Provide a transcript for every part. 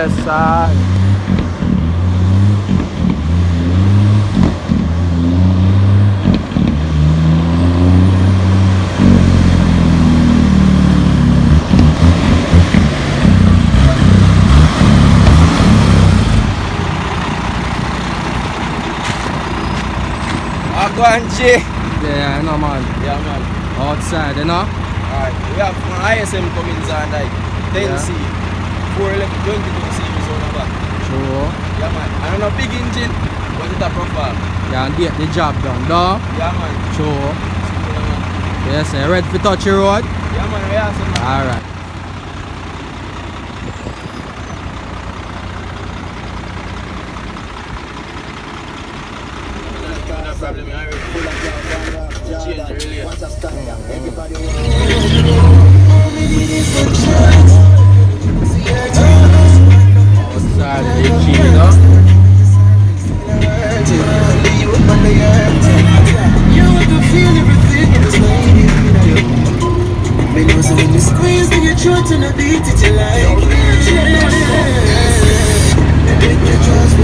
Yes, sir. Go and Jay. Yeah, I know, man. Yeah, man. Outside, you know? Alright, we have ISM coming on like 10C, 411, 22 series on the back. True. Yeah, man. I don't know, big engine, but it's a proper. Yeah, and get the job done, though. Yeah, man. True. Yeah, man. Yes, sir. Ready for touch your road? Yeah, man. We have some. Alright. No problem. I already change the relay. Outside, the G, you know? You can feel everything inside you. Me know so when you squeeze then you try to not beat it you like. Make me trust me.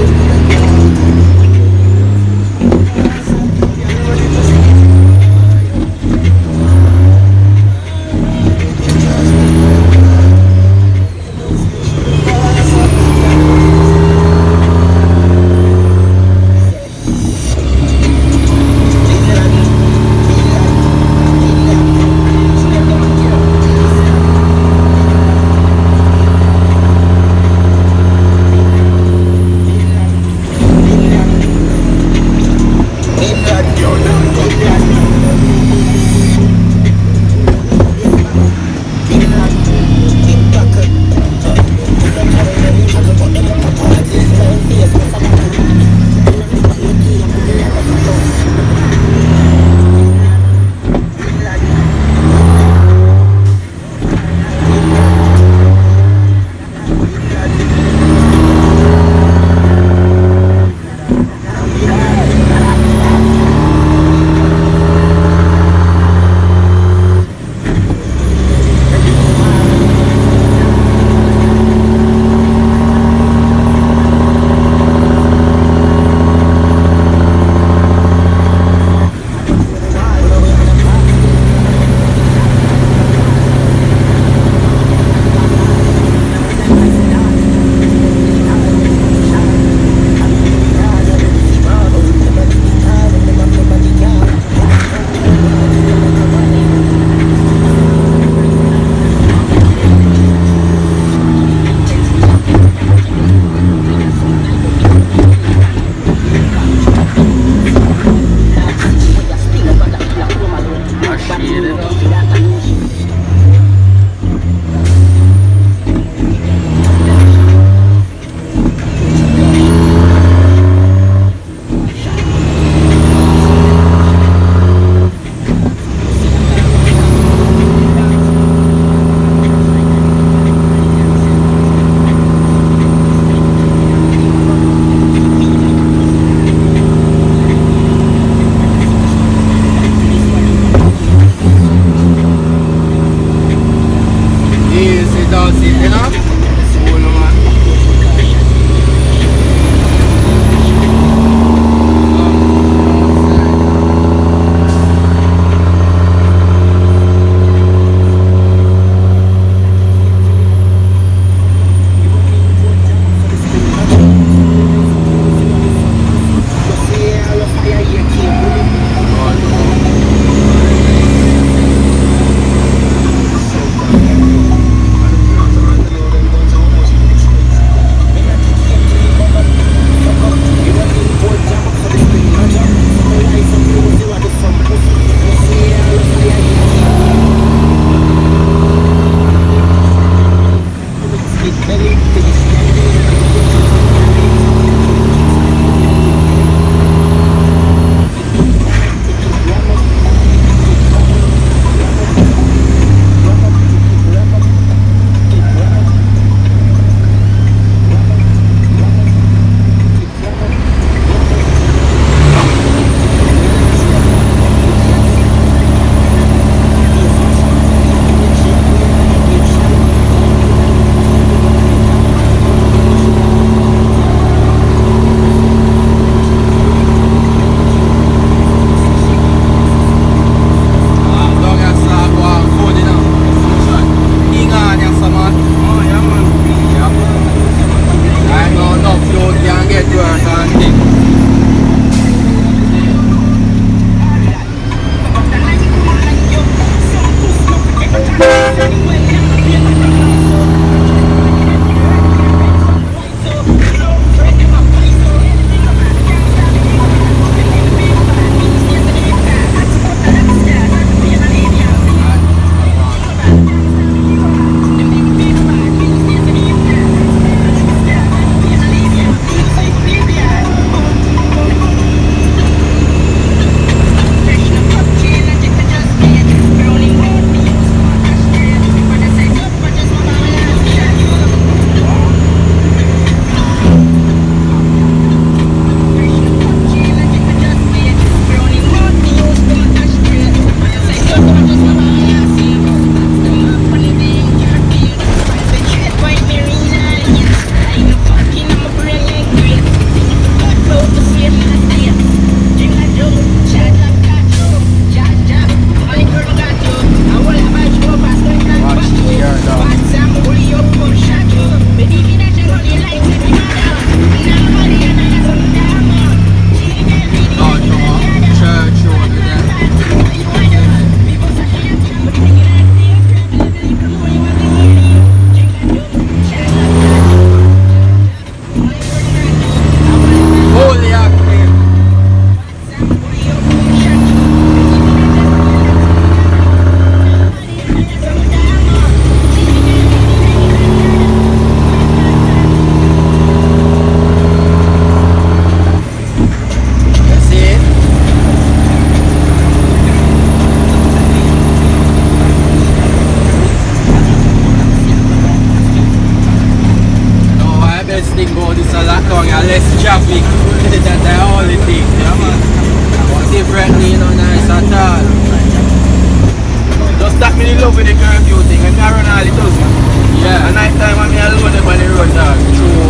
with the curfew thing, and I run all the does, man. Yeah. At night time, I'm alone up on the road, dog. True.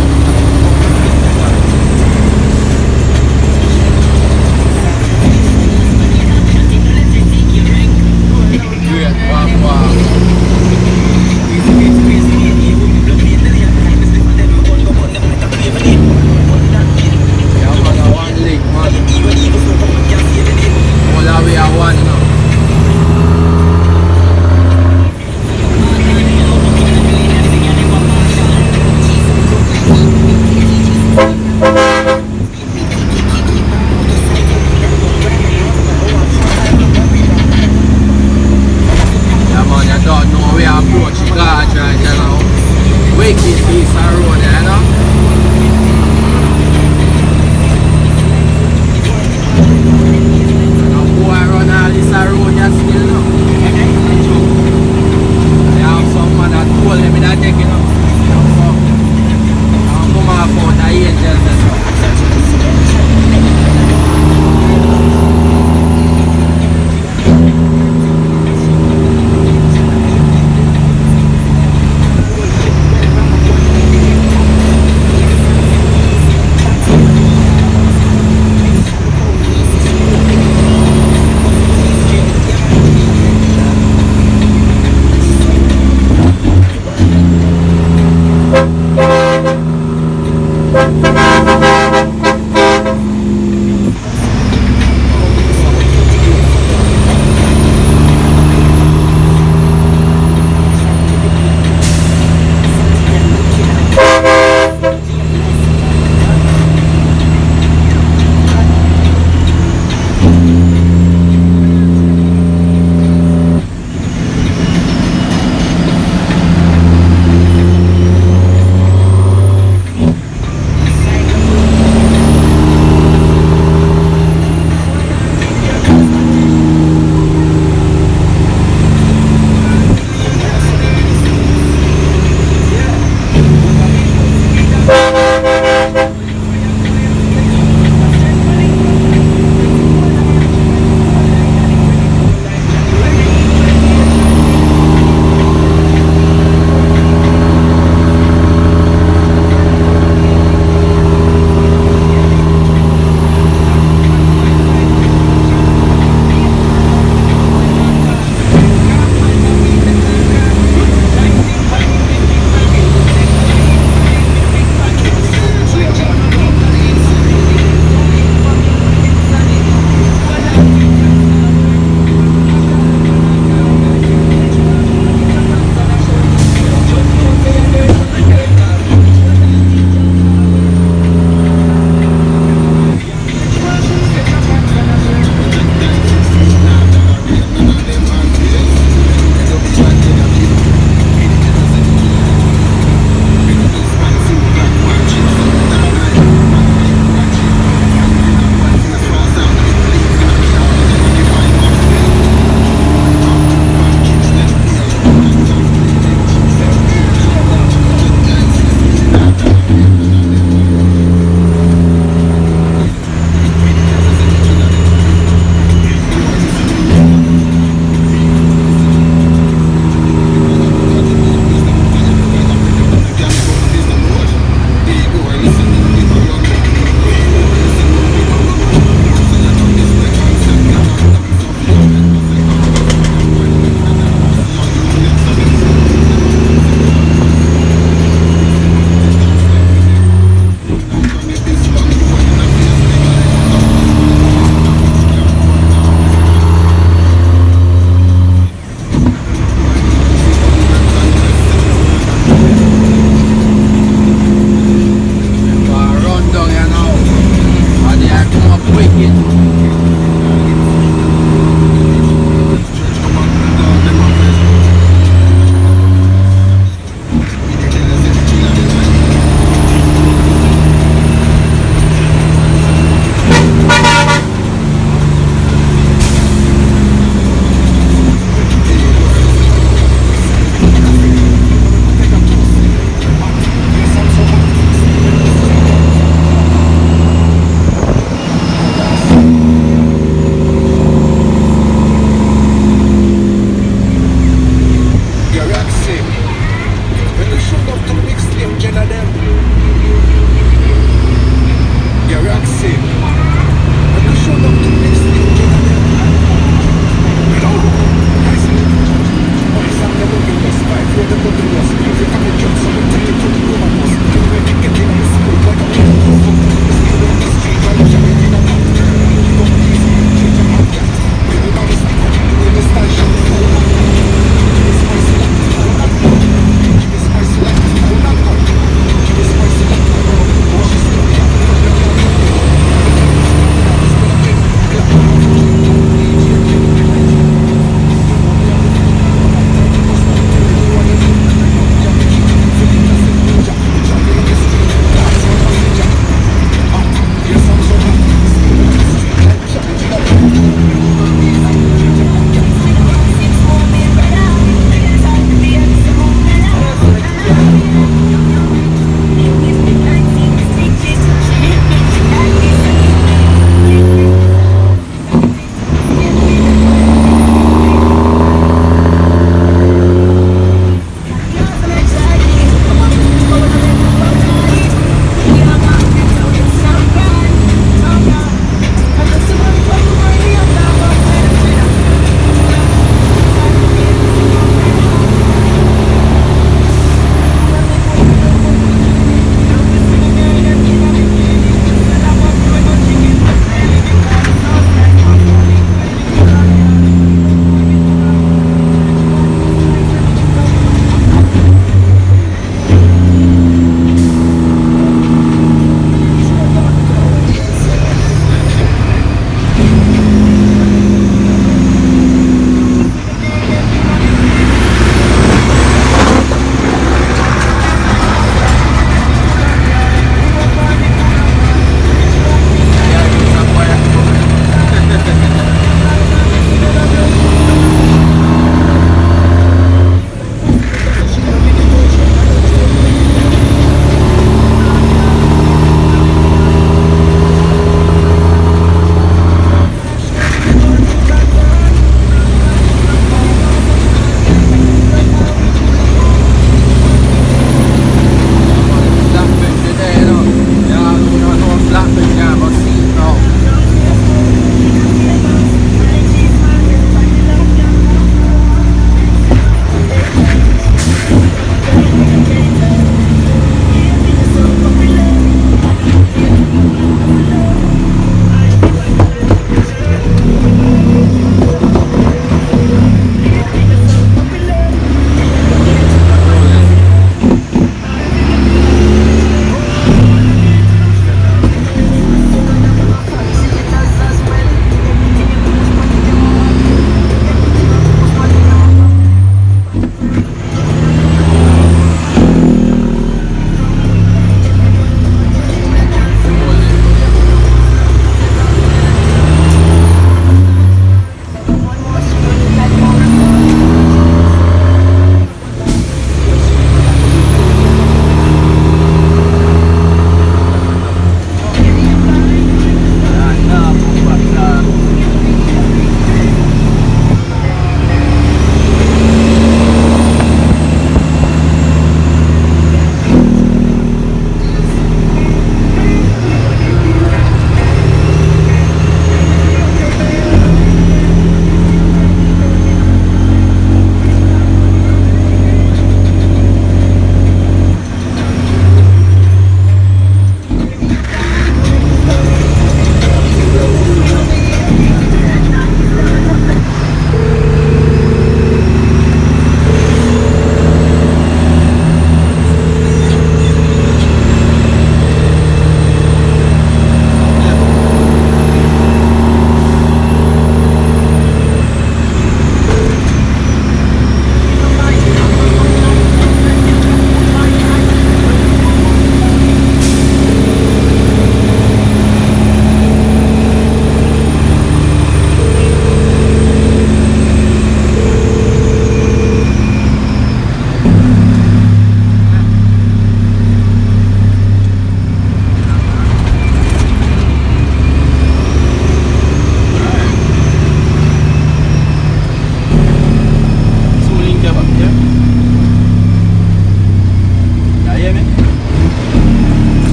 Great, wow. Yeah, man, I want link, man. All that way I want now.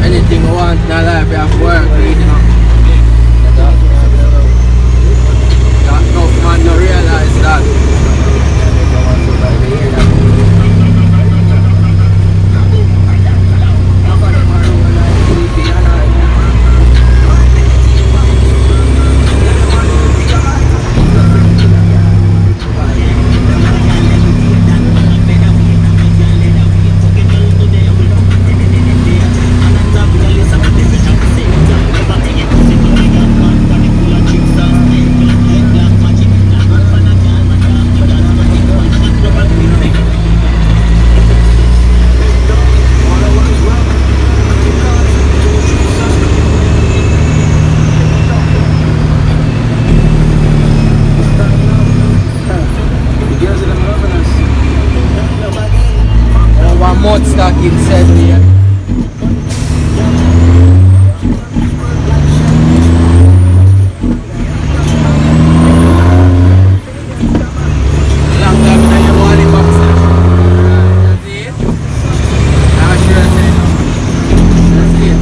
anything you want in life, you have to work for it, you know. That tough man don't realize that. Mud stock inside here. Long time na yung wali box na. That's it. I'm sure that's it. That's it.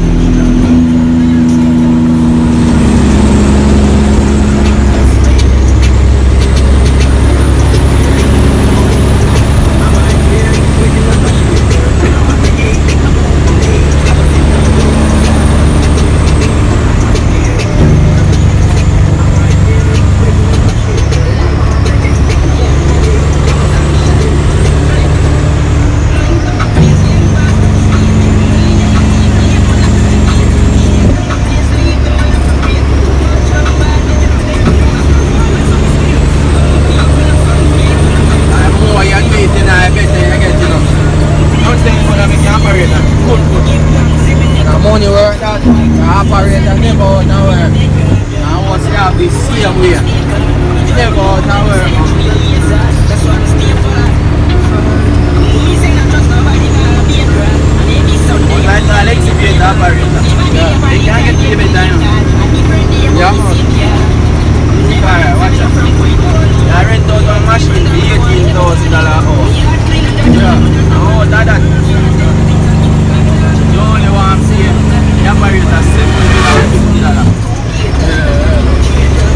Money work that operator never out now work. Now once you have this same way, never out now work. But like the Alex the operator, they can't get payment down. Yeah. Alright, watch out. I rent out a machine for $18,000 an hour. Yeah. Oh, that. The only one I'm seeing, the operator $750.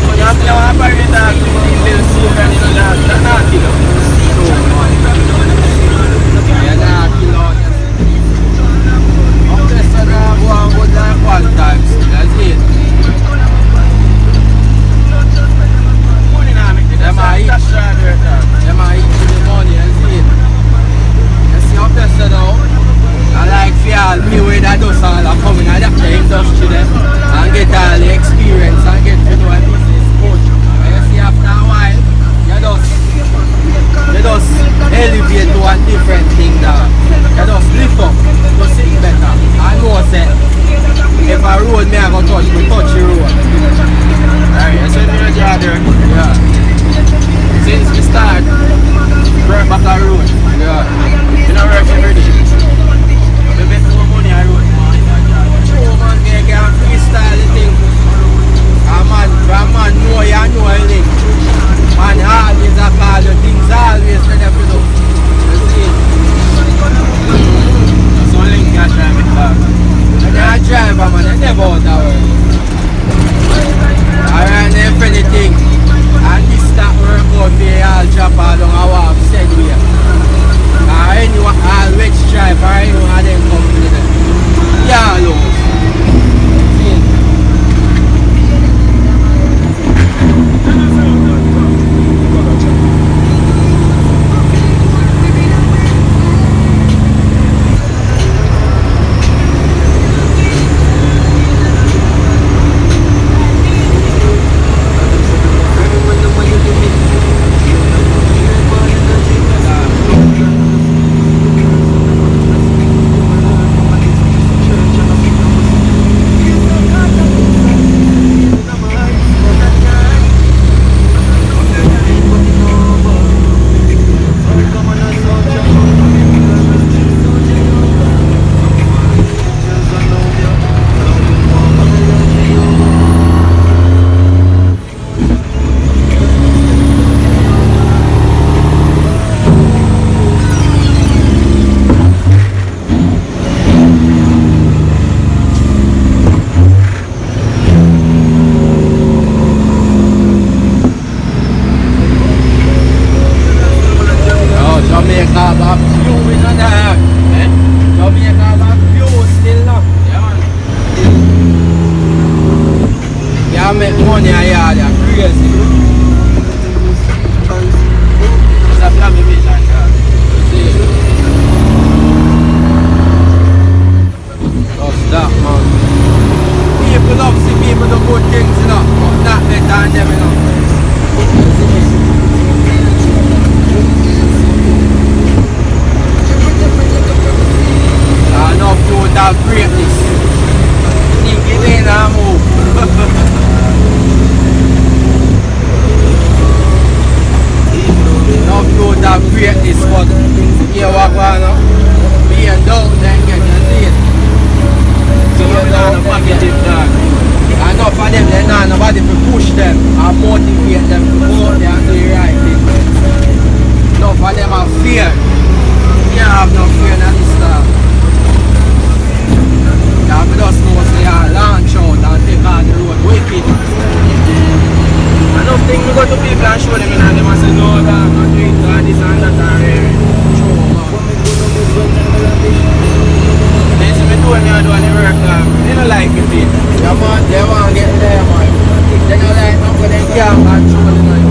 But you have to have an operator to little soup and that's not a kilo. Yeah, that's a kilo. Okay, so now go and go down one time, that's it. man, Jamaica have a few still now. Yeah, man. Yeah, make money and yeah, they're crazy. It's a family vision, yeah. That's that, man. People love see people do good things, you know, but not better than them, you know. I know food that greatness. Think it ain't a move. No food that greatness, but here what going on? Being down, then get the seat. So we don't have packaging, dog. Enough of them, they not nobody to push them and motivate them to go out there and do the right thing. Enough of them have fear. You can't have no fear in this stuff. You have to just know say launch out and take on the road wicked. Enough things we go to people and show them and them and say, no, dog, not doing that, this and that and here. True, man. They see me doing the work, dog. They don't like it, people. Yeah, man, they want to get there, man. They don't like nothing, they can't control it, man.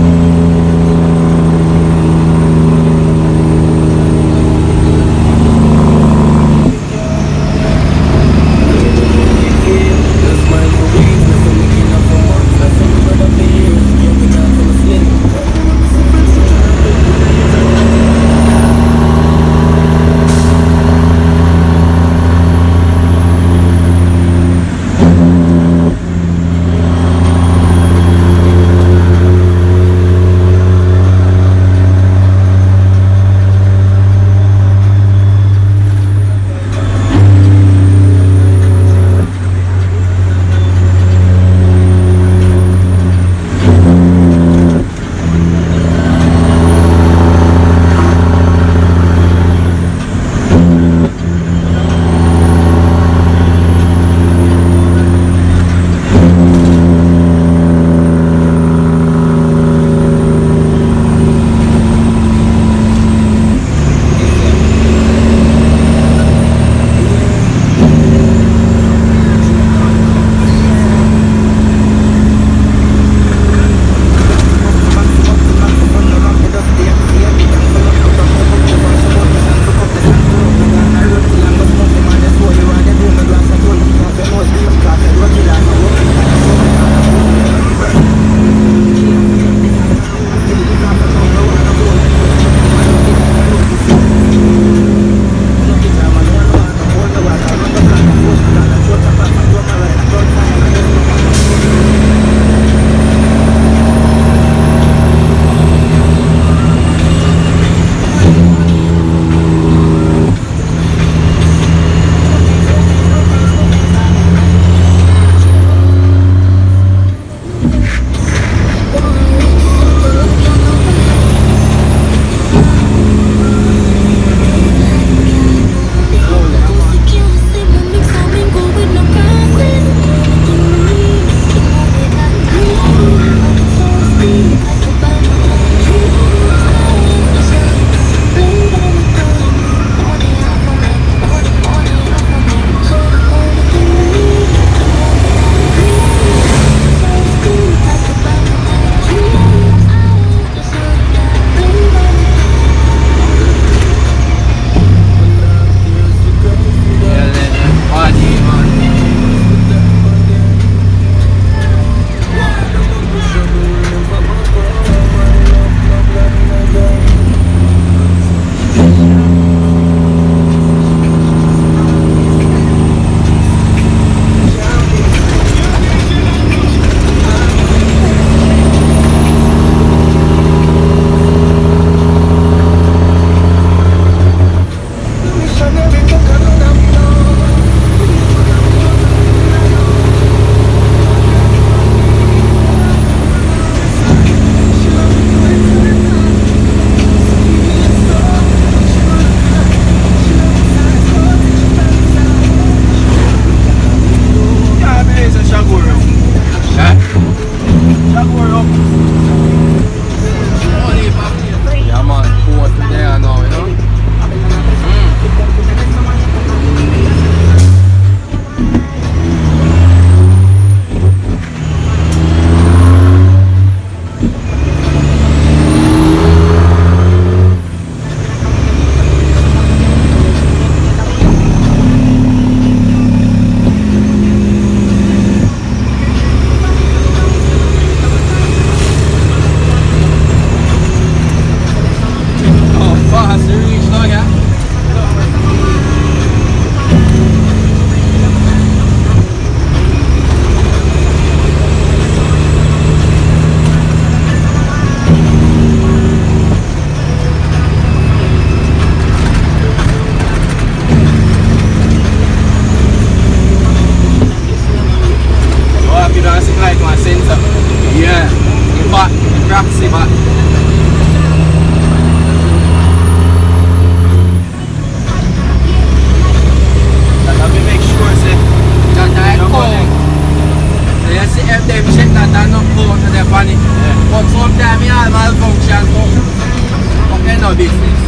your business.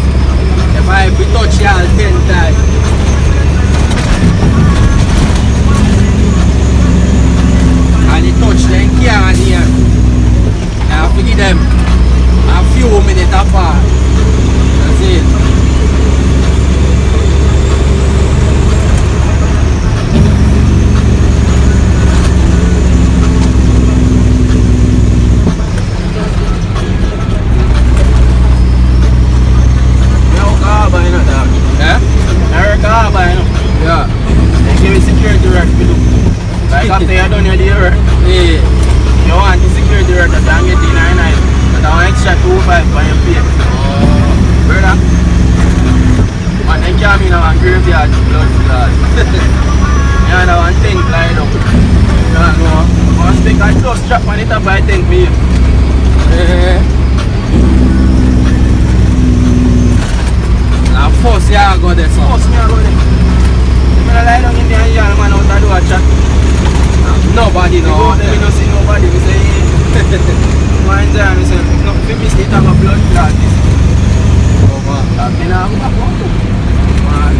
If I ever touch y'all 10 times. And they touch them can't hear. I have to give them a few minutes apart. That's it. Yeah. They give you security work to do. Like after you're done your day work, Yeah. you want the security work that you get in a night. But I want extra 2.5 for your pay. Brother. Man, they can't be in a graveyard blood clot. You know, one thing light up. You know, once they got close strap on it up, I think me. Yeah. Now first you go there, so. Force me a go there. I lie down in there and yell man out and do a chat. Nobody You go know. there, we don't see nobody. We say, man, there, we say, no, 50 state have a blood clot. I've been out of man.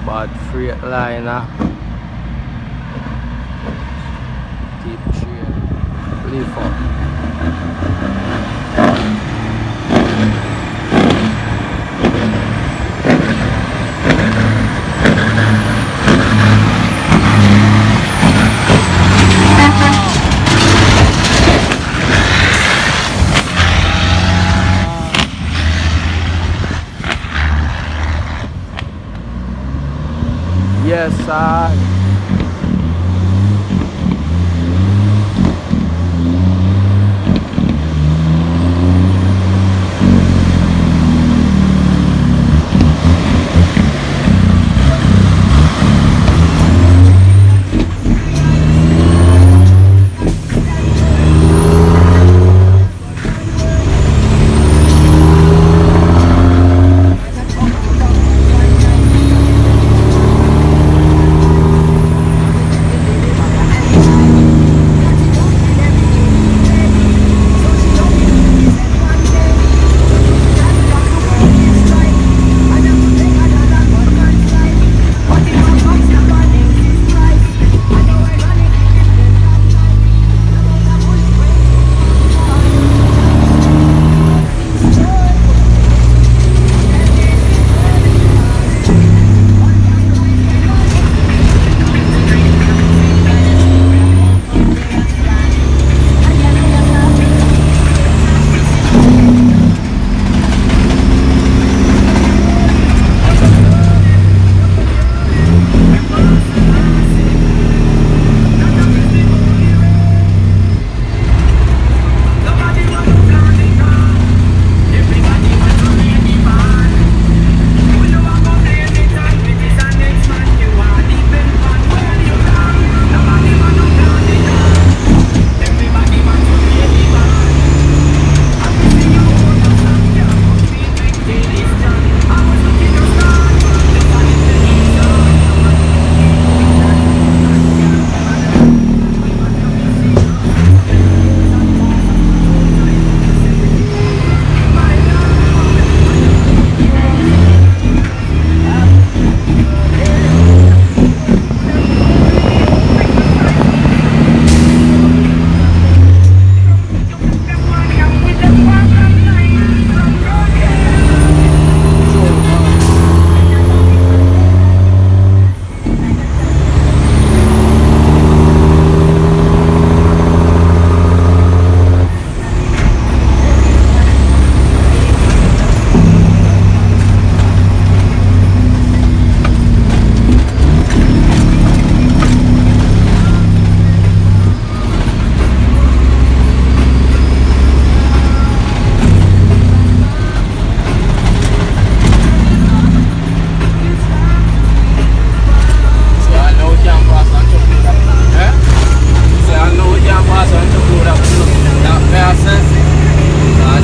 Bad freight liner. Deep train. Lift up. all.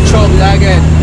Chug again.